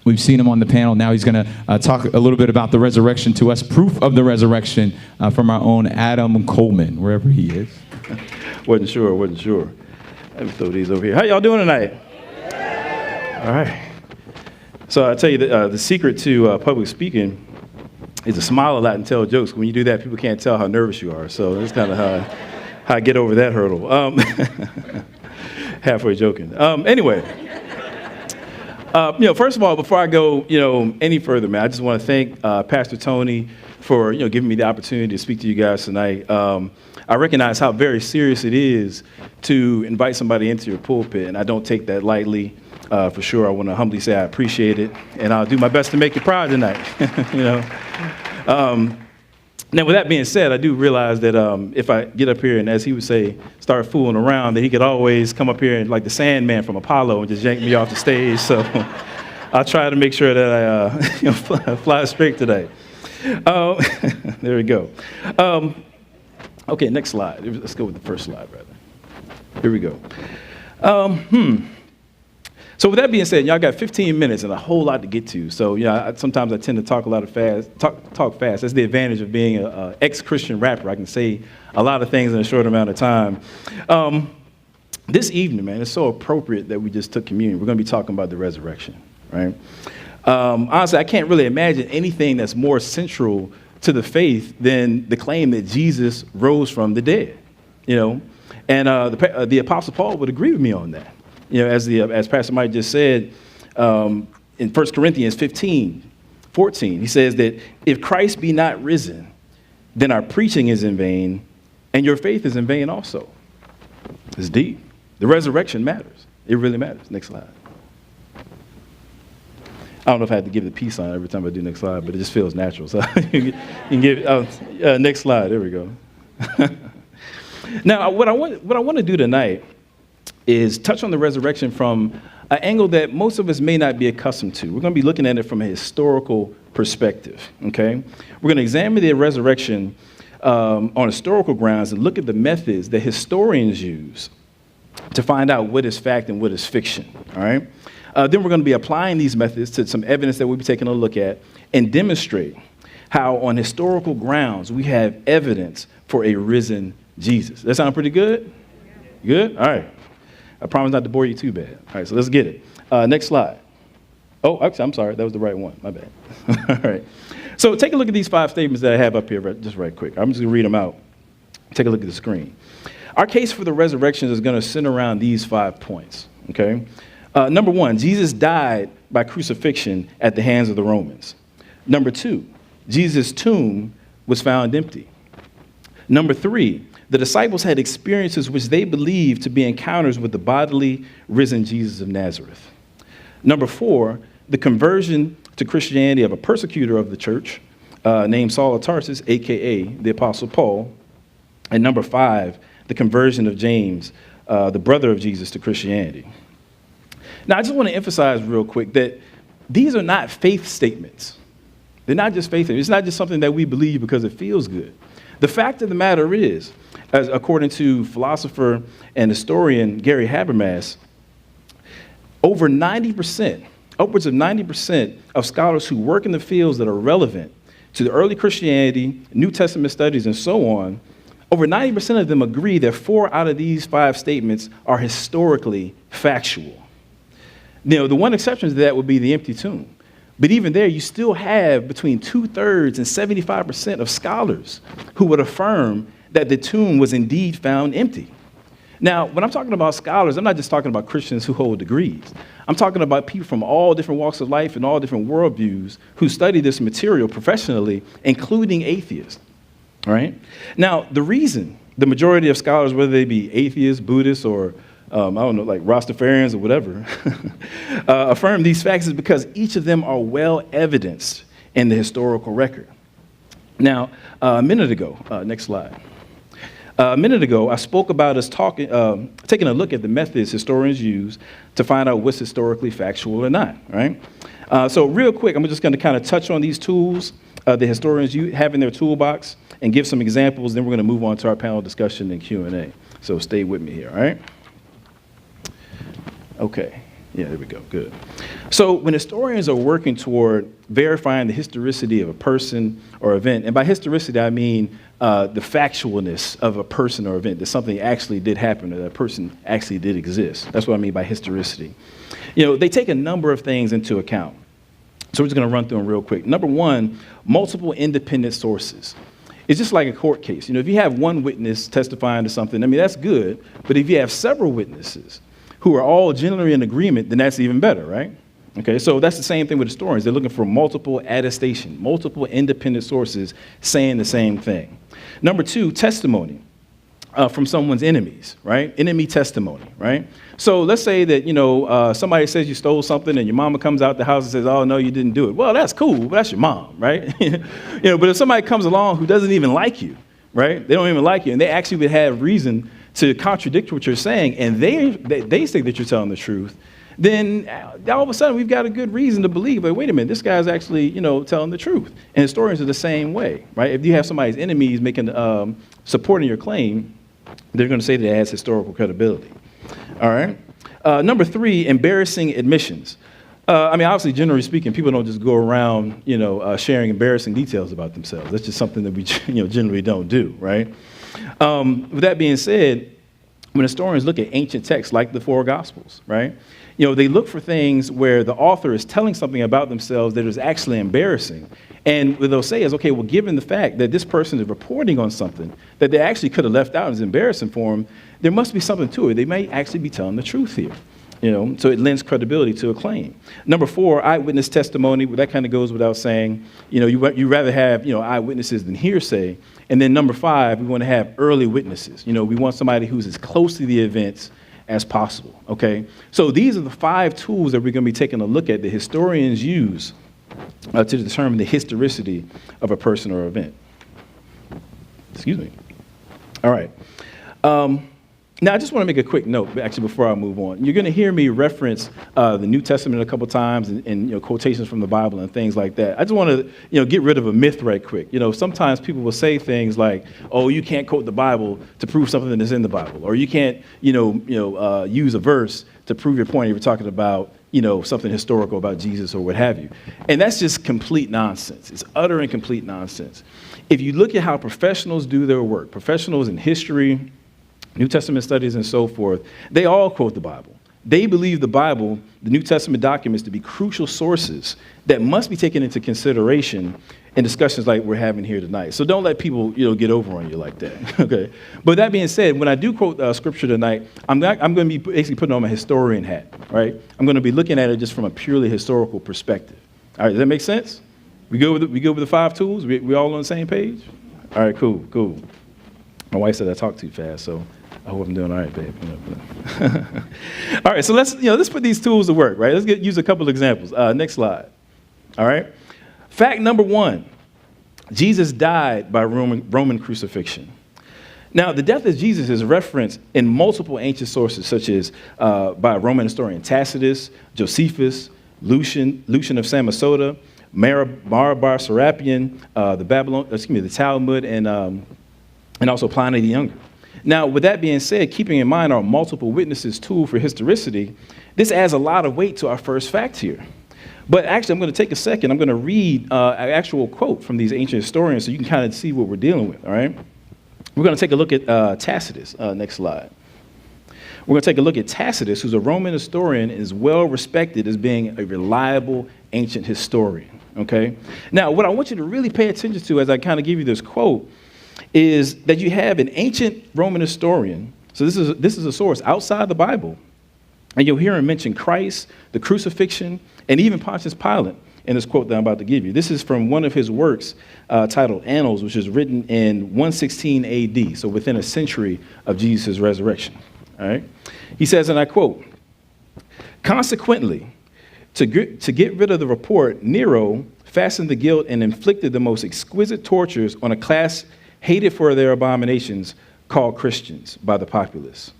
We've seen him on the panel. Now he's going to talk a little bit about the resurrection to us, proof of the resurrection from our own Adam Coleman, wherever he is. Wasn't sure. Let me throw these over here. How y'all doing tonight? All right. So I tell you, the secret to public speaking is to smile a lot and tell jokes. When you do that, people can't tell how nervous you are. So that's kind of how I get over that hurdle. Halfway joking. Anyway. First of all, before I go, any further, man, I just want to thank Pastor Tony for, giving me the opportunity to speak to you guys tonight. I recognize how very serious it is to invite somebody into your pulpit, and I don't take that lightly. For sure, I want to humbly say I appreciate it, and I'll do my best to make you proud tonight. Now, with that being said, I do realize that if I get up here and, as he would say, start fooling around, that he could always come up here and, like the Sandman from Apollo, and just yank me off the stage. So I'll try to make sure that I fly straight today. There we go. Okay, next slide. Let's go with the first slide, rather. Here we go. So with that being said, y'all got 15 minutes and a whole lot to get to. So sometimes I tend to talk talk fast. That's the advantage of being an ex-Christian rapper. I can say a lot of things in a short amount of time. This evening, man, it's so appropriate that we just took communion. We're going to be talking about the resurrection, right? Honestly, I can't really imagine anything that's more central to the faith than the claim that Jesus rose from the dead, And the Apostle Paul would agree with me on that. As Pastor Mike just said, in 1 Corinthians 15:14, he says that if Christ be not risen, then our preaching is in vain, and your faith is in vain also. It's deep. The resurrection matters. It really matters. Next slide. I don't know if I have to give the peace sign every time I do next slide, but it just feels natural. So you can give next slide. There we go. Now, what I want to do tonight is touch on the resurrection from an angle that most of us may not be accustomed to. We're going to be looking at it from a historical perspective, okay? We're going to examine the resurrection on historical grounds and look at the methods that historians use to find out what is fact and what is fiction, all right? Then we're going to be applying these methods to some evidence that we'll be taking a look at and demonstrate how on historical grounds we have evidence for a risen Jesus. That sound pretty good? Good? All right. I promise not to bore you too bad. All right, so let's get it. Next slide. Oh, actually, I'm sorry. That was the right one. My bad. All right. So take a look at these 5 statements that I have up here just right quick. I'm just going to read them out. Take a look at the screen. Our case for the resurrection is going to center around these 5 points, okay? Number 1, Jesus died by crucifixion at the hands of the Romans. Number 2, Jesus' tomb was found empty. Number 3, the disciples had experiences which they believed to be encounters with the bodily risen Jesus of Nazareth. Number 4, the conversion to Christianity of a persecutor of the church named Saul of Tarsus, a.k.a. the Apostle Paul. And number 5, the conversion of James, the brother of Jesus, to Christianity. Now, I just want to emphasize real quick that these are not faith statements. They're not just faith statements. It's not just something that we believe because it feels good. The fact of the matter is, as according to philosopher and historian Gary Habermas, over 90%, upwards of 90% of scholars who work in the fields that are relevant to the early Christianity, New Testament studies, and so on, over 90% of them agree that 4 out of these 5 statements are historically factual. The one exception to that would be the empty tomb. But even there, you still have between 2/3 and 75% of scholars who would affirm that the tomb was indeed found empty. Now, when I'm talking about scholars, I'm not just talking about Christians who hold degrees. I'm talking about people from all different walks of life and all different worldviews who study this material professionally, including atheists, all right? Now, the reason the majority of scholars, whether they be atheists, Buddhists, or I don't know, like Rastafarians or whatever, affirm these facts is because each of them are well evidenced in the historical record. Now, a minute ago, next slide. A minute ago, I spoke about us taking a look at the methods historians use to find out what's historically factual or not, right? So real quick, I'm just going to kind of touch on these tools the historians have in their toolbox and give some examples. Then we're going to move on to our panel discussion and Q&A. So stay with me here, all right? Okay. Yeah, there we go. Good. So when historians are working toward verifying the historicity of a person or event, and by historicity I mean the factualness of a person or event, that something actually did happen or that person actually did exist. That's what I mean by historicity. They take a number of things into account. So we're just going to run through them real quick. Number one, multiple independent sources. It's just like a court case. If you have one witness testifying to something, that's good. But if you have several witnesses who are all generally in agreement, then that's even better, right? Okay, so that's the same thing with historians. They're looking for multiple attestation, multiple independent sources saying the same thing. Number two, testimony from someone's enemies, right? Enemy testimony, right? So let's say that, somebody says you stole something and your mama comes out the house and says, oh, no, you didn't do it. Well, that's cool, but that's your mom, right? But if somebody comes along who doesn't even like you, right? They don't even like you, and they actually would have reason to contradict what you're saying, and they say that you're telling the truth, then all of a sudden we've got a good reason to believe, like, wait a minute, this guy's actually, telling the truth. And historians are the same way, right? If you have somebody's enemies supporting your claim, they're going to say that it has historical credibility. All right. Number three, embarrassing admissions. Obviously, generally speaking, people don't just go around, sharing embarrassing details about themselves. That's just something that we, generally don't do, right? With that being said, when historians look at ancient texts like the four Gospels, right, they look for things where the author is telling something about themselves that is actually embarrassing. And what they'll say is, okay, well, given the fact that this person is reporting on something that they actually could have left out and is embarrassing for them, there must be something to it. They may actually be telling the truth here. So it lends credibility to a claim. Number four, eyewitness testimony. Well, that kind of goes without saying. You rather have eyewitnesses than hearsay. And then number five, we want to have early witnesses. We want somebody who's as close to the events as possible. Okay. So these are the five tools that we're going to be taking a look at that historians use to determine the historicity of a person or event. Excuse me. All right. Now, I just want to make a quick note, actually, before I move on. You're going to hear me reference the New Testament a couple times and quotations from the Bible and things like that. I just want to get rid of a myth right quick. Sometimes people will say things like, oh, you can't quote the Bible to prove something that's in the Bible, or you can't use a verse to prove your point if you're talking about something historical about Jesus or what have you. And that's just complete nonsense. It's utter and complete nonsense. If you look at how professionals do their work, professionals in history, New Testament studies, and so forth, they all quote the Bible. They believe the Bible, the New Testament documents, to be crucial sources that must be taken into consideration in discussions like we're having here tonight. So don't let people, get over on you like that. Okay. But that being said, when I do quote scripture tonight, I'm going to be basically putting on my historian hat, right? I'm going to be looking at it just from a purely historical perspective. All right. Does that make sense? We good with the five tools? We all on the same page? All right. Cool. My wife said I talk too fast, so I hope I'm doing all right, babe. All right, so let's put these tools to work, right? Let's use a couple examples. Next slide. All right. Fact number one: Jesus died by Roman crucifixion. Now, the death of Jesus is referenced in multiple ancient sources, such as by Roman historian Tacitus, Josephus, Lucian of Samosata, Marabar Serapion, the Talmud, and also Pliny the Younger. Now, with that being said, keeping in mind our multiple witnesses tool for historicity, this adds a lot of weight to our first fact here. But actually, I'm going to take a second. I'm going to read an actual quote from these ancient historians so you can kind of see what we're dealing with, all right? We're going to take a look at Tacitus. Next slide. We're going to take a look at Tacitus, who's a Roman historian and is well respected as being a reliable ancient historian, okay? Now, what I want you to really pay attention to as I kind of give you this quote is that you have an ancient Roman historian. So this is a source outside the Bible. And you'll hear him mention Christ, the crucifixion, and even Pontius Pilate in this quote that I'm about to give you. This is from one of his works titled Annals, which is written in 116 AD, so within a century of Jesus' resurrection. All right? He says, and I quote, "Consequently, to get rid of the report, Nero fastened the guilt and inflicted the most exquisite tortures on a class hated for their abominations, called Christians by the populace.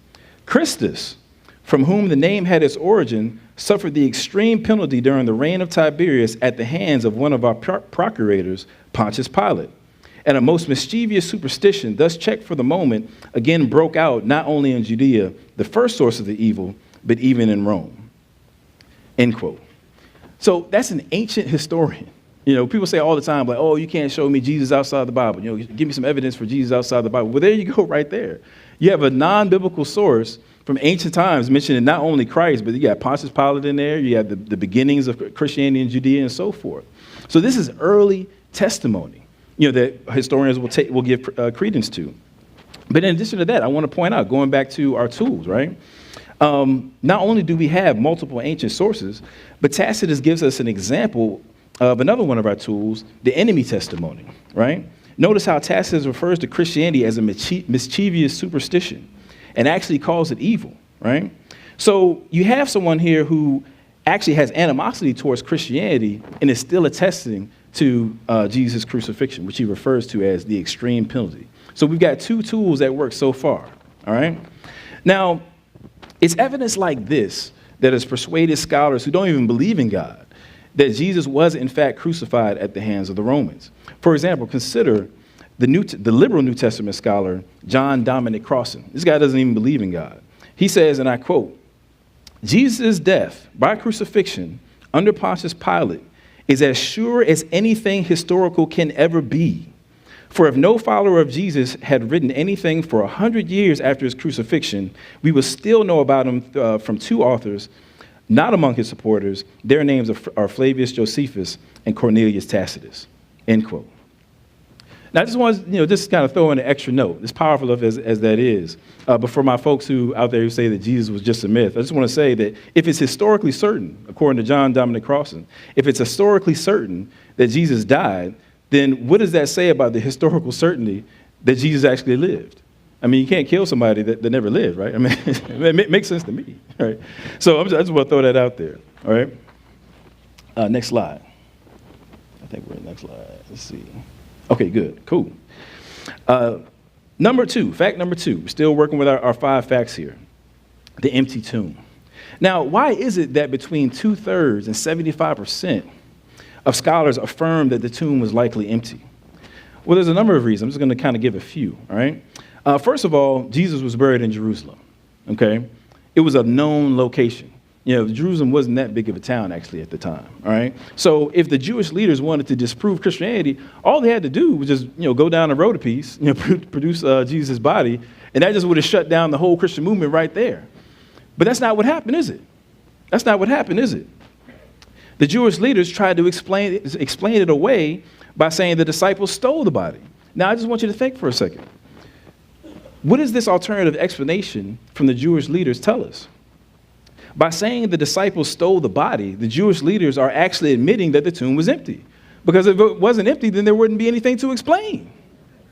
Christus, from whom the name had its origin, suffered the extreme penalty during the reign of Tiberius at the hands of one of our procurators, Pontius Pilate. And a most mischievous superstition, thus checked for the moment, again broke out not only in Judea, the first source of the evil, but even in Rome." End quote. So that's an ancient historian. People say all the time, like, oh, you can't show me Jesus outside the Bible. Give me some evidence for Jesus outside the Bible. Well, there you go right there. You have a non-biblical source from ancient times mentioning not only Christ, but you got Pontius Pilate in there. You have the beginnings of Christianity in Judea and so forth. So this is early testimony, that historians will give credence to. But in addition to that, I want to point out, going back to our tools, right? Not only do we have multiple ancient sources, but Tacitus gives us an example of another one of our tools, the enemy testimony, right? Notice how Tacitus refers to Christianity as a mischievous superstition and actually calls it evil, right? So you have someone here who actually has animosity towards Christianity and is still attesting to Jesus' crucifixion, which he refers to as the extreme penalty. So we've got two tools that work so far, all right? Now, it's evidence like this that has persuaded scholars who don't even believe in God that Jesus was in fact crucified at the hands of the Romans. For example, consider the liberal New Testament scholar, John Dominic Crossan. This guy doesn't even believe in God. He says, and I quote, Jesus' death by crucifixion under Pontius Pilate is as sure as anything historical can ever be. For if no follower of Jesus had written anything for 100 years after his crucifixion, we would still know about him from two authors, not among his supporters. Their names are Flavius Josephus and Cornelius Tacitus, end quote. Now, I just want to, just kind of throw in an extra note, as powerful as that is. But for my folks out there who say that Jesus was just a myth, I just want to say that if it's historically certain, according to John Dominic Crossan, if it's historically certain that Jesus died, then what does that say about the historical certainty that Jesus actually lived? I mean, you can't kill somebody that never lived, right? I mean, it makes sense to me, right? So I just want to throw that out there, all right? Next slide. I think we're in the next slide. Let's see. Okay, good, cool. Fact number two. We're still working with our 5 facts here. The empty tomb. Now, why is it that between 2/3 and 75% of scholars affirm that the tomb was likely empty? Well, there's a number of reasons. I'm just going to kind of give a few, all right? First of all, Jesus was buried in Jerusalem, okay? It was a known location. Jerusalem wasn't that big of a town, actually, at the time, all right? So if the Jewish leaders wanted to disprove Christianity, all they had to do was just, go down the road a piece, produce Jesus' body, and that just would have shut down the whole Christian movement right there. But that's not what happened, is it? The Jewish leaders tried to explain it away by saying the disciples stole the body. Now, I just want you to think for a second. What does this alternative explanation from the Jewish leaders tell us? By saying the disciples stole the body, the Jewish leaders are actually admitting that the tomb was empty. Because if it wasn't empty, then there wouldn't be anything to explain,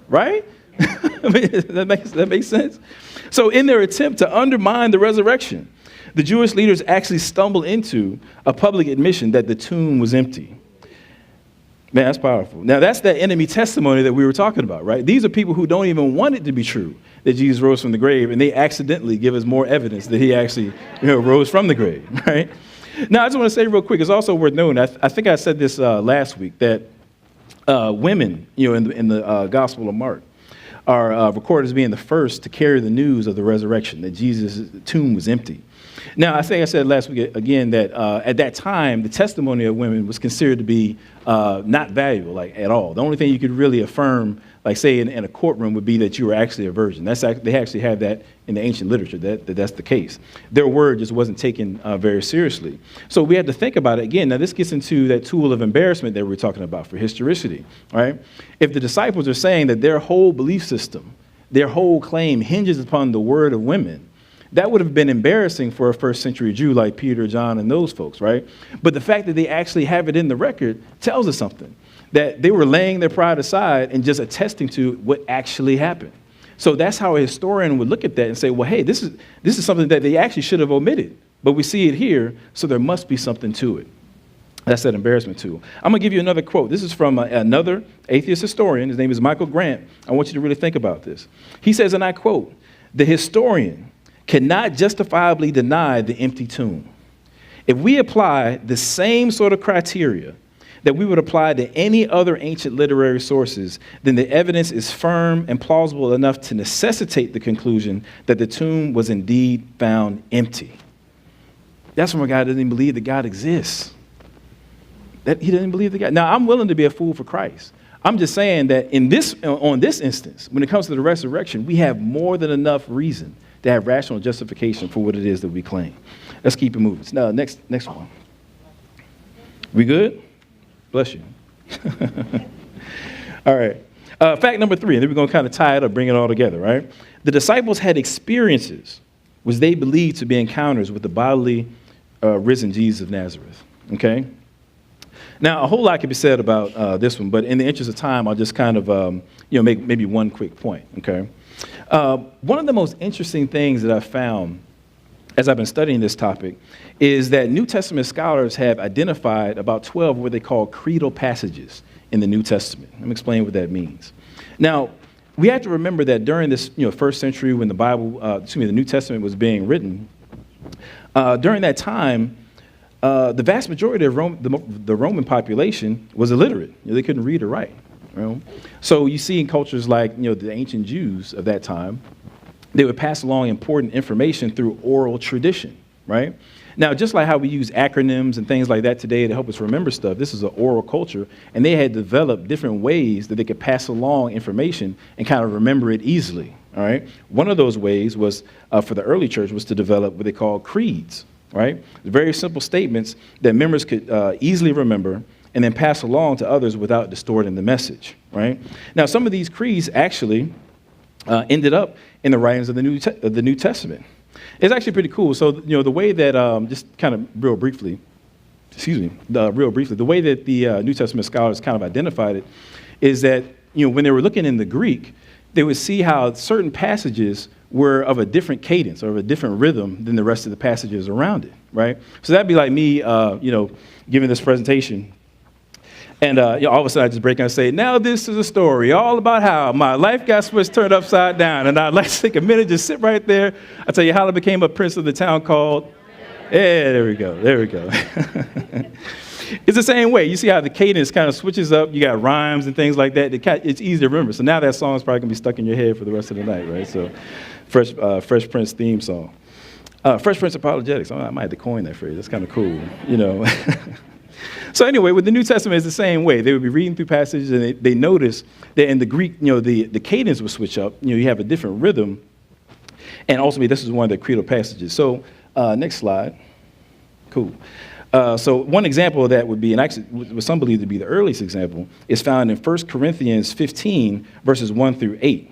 right? I mean, that makes sense? So in their attempt to undermine the resurrection, the Jewish leaders actually stumble into a public admission that the tomb was empty. Man, that's powerful. Now, that's that enemy testimony that we were talking about, right? These are people who don't even want it to be true that Jesus rose from the grave, and they accidentally give us more evidence that he actually rose from the grave, right? Now, I just want to say real quick, it's also worth noting, I think I said this last week, that women, in the Gospel of Mark, are recorded as being the first to carry the news of the resurrection, that Jesus' tomb was empty. Now, I think I said last week again that at that time, the testimony of women was considered to be not valuable, at all. The only thing you could really affirm, say in a courtroom, would be that you were actually a virgin. They actually have that in the ancient literature, that's the case. Their word just wasn't taken very seriously. So we had to think about it again. Now, this gets into that tool of embarrassment that we're talking about for historicity, right? If the disciples are saying that their whole belief system, their whole claim hinges upon the word of women, that would have been embarrassing for a first century Jew like Peter, John, and those folks, right? But the fact that they actually have it in the record tells us something, that they were laying their pride aside and just attesting to what actually happened. So that's how a historian would look at that and say, well, hey, this is something that they actually should have omitted, but we see it here, so there must be something to it. That's that embarrassment tool. I'm going to give you another quote. This is from another atheist historian. His name is Michael Grant. I want you to really think about this. He says, and I quote, "The historian cannot justifiably deny the empty tomb. If we apply the same sort of criteria that we would apply to any other ancient literary sources, then the evidence is firm and plausible enough to necessitate the conclusion that the tomb was indeed found empty." That's when a guy doesn't even believe that God exists. that he didn't believe the God. Now, I'm willing to be a fool for Christ. I'm just saying that on this instance, when it comes to the resurrection, we have more than enough reason to have rational justification for what it is that we claim. Let's keep it moving. Now, next one. We good? Bless you. All right. Fact number 3, and then we're going to kind of tie it up, bring it all together, right? The disciples had experiences which they believed to be encounters with the bodily risen Jesus of Nazareth, okay? Now, a whole lot can be said about this one, but in the interest of time, I'll just kind of, make maybe one quick point, okay? One of the most interesting things that I've found as I've been studying this topic is that New Testament scholars have identified about 12 what they call Credo passages in the New Testament. Let me explain what that means. Now, we have to remember that during this first century when the New Testament was being written, during that time, the vast majority of the Roman population was illiterate. They couldn't read or write. So you see in cultures like the ancient Jews of that time, they would pass along important information through oral tradition, right? Now, just like how we use acronyms and things like that today to help us remember stuff, this is an oral culture, and they had developed different ways that they could pass along information and kind of remember it easily, all right? One of those ways was, for the early church, was to develop what they call creeds, right? Very simple statements that members could easily remember and then pass along to others without distorting the message, right? Now, some of these creeds actually ended up in the writings of the New Testament. It's actually pretty cool. So, the way that, just kind of real briefly, the way that the New Testament scholars kind of identified it is that, when they were looking in the Greek, they would see how certain passages were of a different cadence or of a different rhythm than the rest of the passages around it, right? So that'd be like me, giving this presentation. And all of a sudden I just break out and say, now this is a story all about how my life got turned upside down. And I'd like to take a minute, just sit right there. I'll tell you how I became a prince of the town called. Yeah, there we go. It's the same way. You see how the cadence kind of switches up. You got rhymes and things like that. It's easy to remember. So now that song's probably going to be stuck in your head for the rest of the night, right? So Fresh Prince theme song. Fresh Prince Apologetics. I might have to coin that phrase. That's kind of cool, So anyway, with the New Testament, it's the same way. They would be reading through passages, and they notice that in the Greek, the cadence would switch up. You have a different rhythm. And ultimately, this is one of the Credo passages. So next slide. Cool. So one example of that would be, and actually what some believe to be the earliest example, is found in 1 Corinthians 15, verses 1 through 8.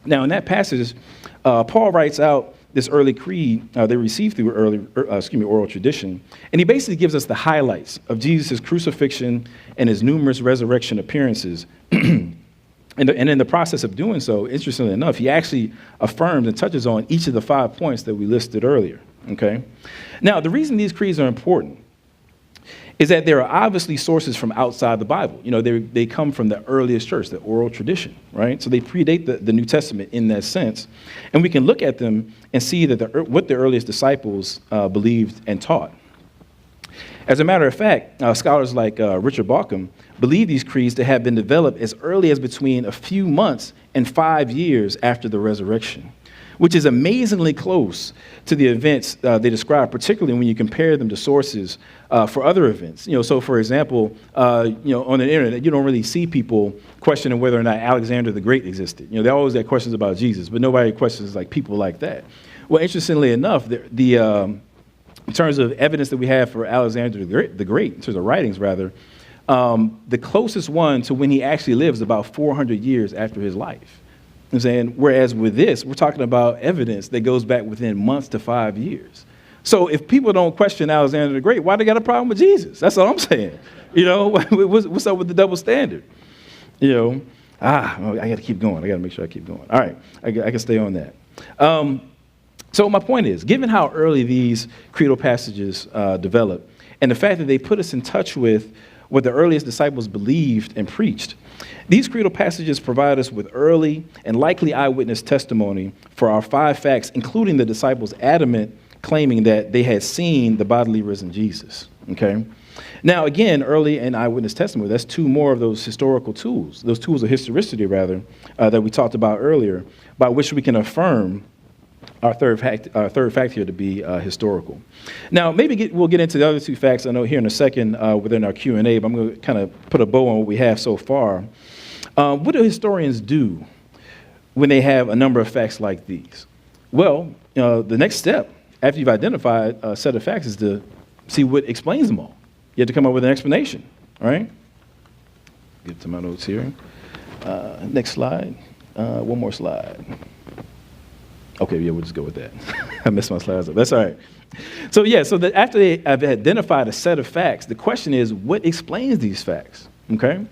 Now, in that passage, Paul writes out this early creed they received through oral tradition. And he basically gives us the highlights of Jesus' crucifixion and his numerous resurrection appearances. And in the process of doing so, interestingly enough, he actually affirms and touches on each of the 5 points that we listed earlier, okay? Now, the reason these creeds are important is that there are obviously sources from outside the Bible. They come from the earliest church, the oral tradition, right? So they predate the New Testament in that sense. And we can look at them and see that what the earliest disciples believed and taught. As a matter of fact, scholars like Richard Bauckham believe these creeds to have been developed as early as between a few months and 5 years after the resurrection, which is amazingly close to the events they describe, particularly when you compare them to sources for other events. So for example, on the internet, you don't really see people questioning whether or not Alexander the Great existed. They always got questions about Jesus, but nobody questions like people like that. Well, interestingly enough, in terms of evidence that we have for Alexander the Great, in terms of writings rather, the closest one to when he actually lives is about 400 years after his life. I'm saying, whereas with this, we're talking about evidence that goes back within months to 5 years. So if people don't question Alexander the Great, why they got a problem with Jesus? That's all I'm saying. What's up with the double standard? I got to keep going. I got to make sure I keep going. All right, I can stay on that. So my point is, given how early these credo passages developed, and the fact that they put us in touch with what the earliest disciples believed and preached, these credo passages provide us with early and likely eyewitness testimony for our 5 facts, including the disciples' adamant claiming that they had seen the bodily risen Jesus, okay? Now, again, early and eyewitness testimony, that's 2 more of those historical tools, those tools of historicity, rather, that we talked about earlier, by which we can affirm our third fact here to be historical. Now, maybe we'll get into the other two facts I know here in a second within our Q&A, but I'm going to kind of put a bow on what we have so far. What do historians do when they have a number of facts like these? Well, the next step after you've identified a set of facts is to see what explains them all. You have to come up with an explanation, all right? Get to my notes here. Next slide. One more slide. Okay, yeah, we'll just go with that. I missed my slides up. That's all right. So after they have identified a set of facts, the question is, what explains these facts? Okay?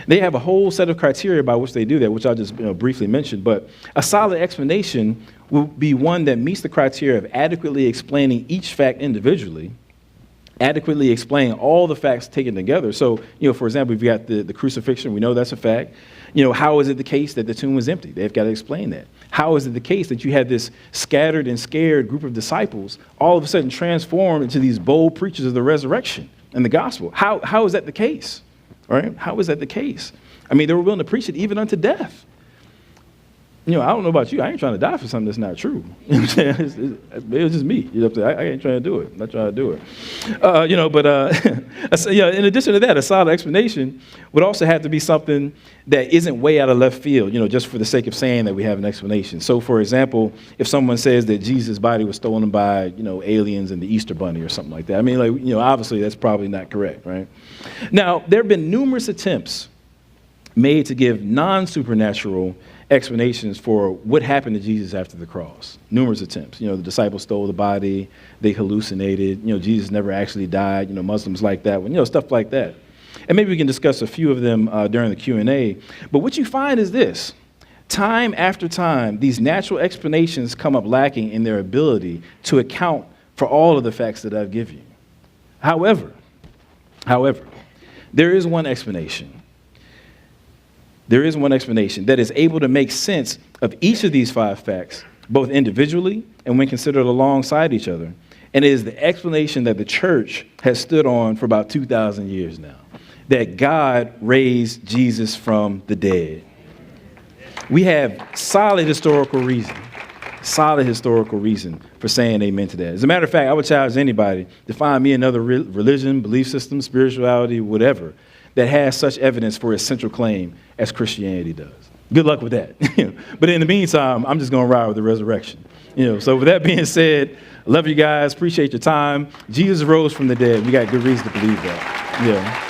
They have a whole set of criteria by which they do that, which I'll just briefly mention. But a solid explanation will be one that meets the criteria of adequately explaining each fact individually, adequately explain all the facts taken together. So, for example, we've got the crucifixion. We know that's a fact. How is it the case that the tomb was empty? They've got to explain that. How is it the case that you had this scattered and scared group of disciples all of a sudden transformed into these bold preachers of the resurrection and the gospel? How is that the case? All right? How is that the case? I mean, they were willing to preach it even unto death. I don't know about you. I ain't trying to die for something that's not true. It was just me. I ain't trying to do it. I'm not trying to do it. In addition to that, a solid explanation would also have to be something that isn't way out of left field, just for the sake of saying that we have an explanation. So, for example, if someone says that Jesus' body was stolen by, aliens and the Easter Bunny or something like that, I mean, obviously that's probably not correct, right? Now, there have been numerous attempts made to give non-supernatural explanations for what happened to Jesus after the cross. Numerous attempts. The disciples stole the body, they hallucinated, Jesus never actually died, Muslims like that one, stuff like that. And maybe we can discuss a few of them during the Q&A. But what you find is this. Time after time, these natural explanations come up lacking in their ability to account for all of the facts that I've given you. However, there is one explanation. There is one explanation that is able to make sense of each of these 5 facts, both individually and when considered alongside each other. And it is the explanation that the church has stood on for about 2,000 years now, that God raised Jesus from the dead. We have solid historical reason for saying amen to that. As a matter of fact, I would challenge anybody to find me another religion, belief system, spirituality, whatever, that has such evidence for its central claim as Christianity does. Good luck with that. But in the meantime, I'm just going to ride with the resurrection. So with that being said, I love you guys. Appreciate your time. Jesus rose from the dead. We got good reason to believe that. Yeah.